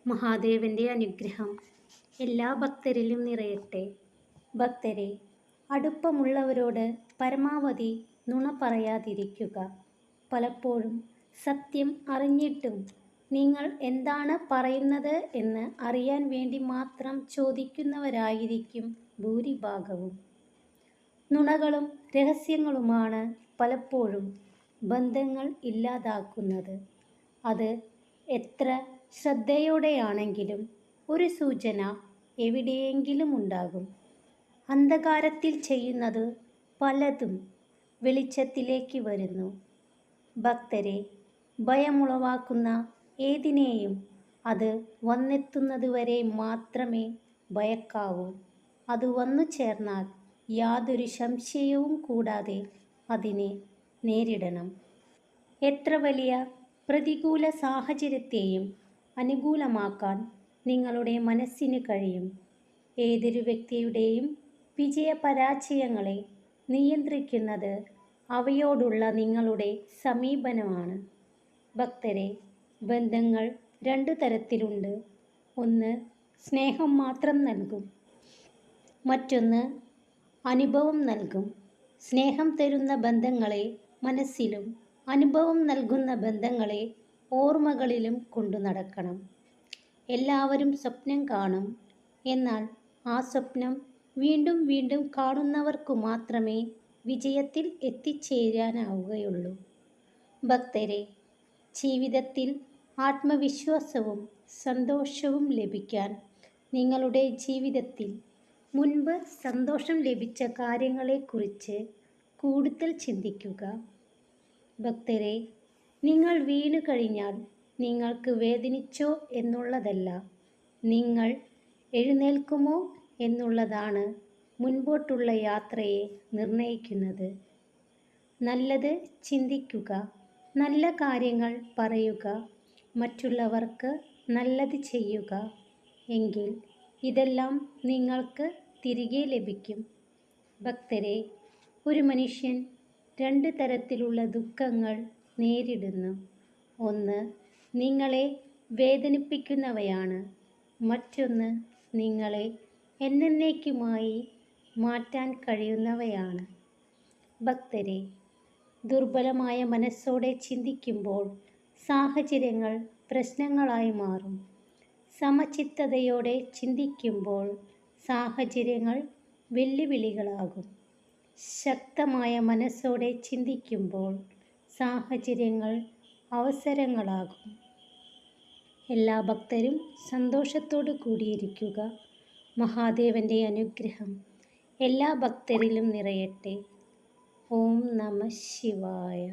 മഹാദേവന്റെ അനുഗ്രഹം എല്ലാ ഭക്തരിലും നിറയട്ടെ. ഭക്തരെ, അടുപ്പമുള്ളവരോട് പരമാവധി നുണ പറയാതിരിക്കുക. പലപ്പോഴും സത്യം അറിഞ്ഞിട്ടും നിങ്ങൾ എന്താണ് പറയുന്നത് എന്ന് അറിയാൻ വേണ്ടി മാത്രം ചോദിക്കുന്നവരായിരിക്കും ഭൂരിഭാഗവും. നുണകളും രഹസ്യങ്ങളുമാണ് പലപ്പോഴും ബന്ധങ്ങൾ ഇല്ലാതാക്കുന്നത്. അത് എത്ര ശ്രദ്ധയോടെയാണെങ്കിലും ഒരു സൂചന എവിടെയെങ്കിലും ഉണ്ടാകും. അന്ധകാരത്തിൽ ചെയ്യുന്നത് പലതും വെളിച്ചത്തിലേക്ക് വരുന്നു. ഭക്തരെ, ഭയമുളവാക്കുന്ന ഏതിനെയും അത് വന്നെത്തുന്നതുവരെ മാത്രമേ ഭയക്കാവൂ. അത് വന്നു ചേർന്നാൽ യാതൊരു സംശയവും കൂടാതെ അതിനെ നേരിടണം. എത്ര വലിയ പ്രതികൂല സാഹചര്യത്തെയും അനുകൂലമാക്കാൻ നിങ്ങളുടെ മനസ്സിന് കഴിയും. ഏതൊരു വ്യക്തിയുടെയും വിജയപരാജയങ്ങളെ നിയന്ത്രിക്കുന്നത് അവയോടുള്ള നിങ്ങളുടെ സമീപനമാണ്. ഭക്തരെ, ബന്ധങ്ങൾ രണ്ടു തരത്തിലുണ്ട്. ഒന്ന് സ്നേഹം മാത്രം നൽകും, മറ്റൊന്ന് അനുഭവം നൽകും. സ്നേഹം തരുന്ന ബന്ധങ്ങളെ മനസ്സിലും അനുഭവം നൽകുന്ന ബന്ധങ്ങളെ ഓർമ്മകളിലും കൊണ്ടു നടക്കണം. എല്ലാവരും സ്വപ്നം കാണും. എന്നാൽ ആ സ്വപ്നം വീണ്ടും വീണ്ടും കാണുന്നവർക്കു മാത്രമേ വിജയത്തിൽ എത്തിച്ചേരാനാവുകയുള്ളൂ. ഭക്തരെ, ജീവിതത്തിൽ ആത്മവിശ്വാസവും സന്തോഷവും ലഭിക്കാൻ നിങ്ങളുടെ ജീവിതത്തിൽ മുൻപ് സന്തോഷം ലഭിച്ച കാര്യങ്ങളെക്കുറിച്ച് കൂടുതൽ ചിന്തിക്കുക. ഭക്തരെ, നിങ്ങൾ വീണു കഴിഞ്ഞാൽ നിങ്ങൾക്ക് വേദനിച്ചോ എന്നുള്ളതല്ല, നിങ്ങൾ എഴുന്നേൽക്കുമോ എന്നുള്ളതാണ് മുൻപോട്ടുള്ള യാത്രയെ നിർണയിക്കുന്നത്. നല്ലത് ചിന്തിക്കുക, നല്ല കാര്യങ്ങൾ പറയുക, മറ്റുള്ളവർക്ക് നല്ലത് ചെയ്യുക. എങ്കിൽ ഇതെല്ലാം നിങ്ങൾക്ക് തിരികെ ലഭിക്കും. ഭക്തരെ, ഒരു മനുഷ്യൻ രണ്ട് തരത്തിലുള്ള ദുഃഖങ്ങൾ നേരിടുന്നു. ഒന്ന് നിങ്ങളെ വേദനിപ്പിക്കുന്നവയാണ്, മറ്റൊന്ന് നിങ്ങളെ എന്നേക്കുമായി മാറ്റാൻ കഴിയുന്നവയാണ്. ഭക്തരെ, ദുർബലമായ മനസ്സോടെ ചിന്തിക്കുമ്പോൾ സാഹചര്യങ്ങൾ പ്രശ്നങ്ങളായി മാറും. സമചിത്തതയോടെ ചിന്തിക്കുമ്പോൾ സാഹചര്യങ്ങൾ വെല്ലുവിളികളാകും. ശക്തമായ മനസ്സോടെ ചിന്തിക്കുമ്പോൾ സാഹചര്യങ്ങൾ അവസരങ്ങളാകും. എല്ലാ ഭക്തരും സന്തോഷത്തോടു കൂടിയിരിക്കുക. മഹാദേവന്റെ അനുഗ്രഹം എല്ലാ ഭക്തരിലും നിറയട്ടെ. ഓം നമഃ ശിവായ.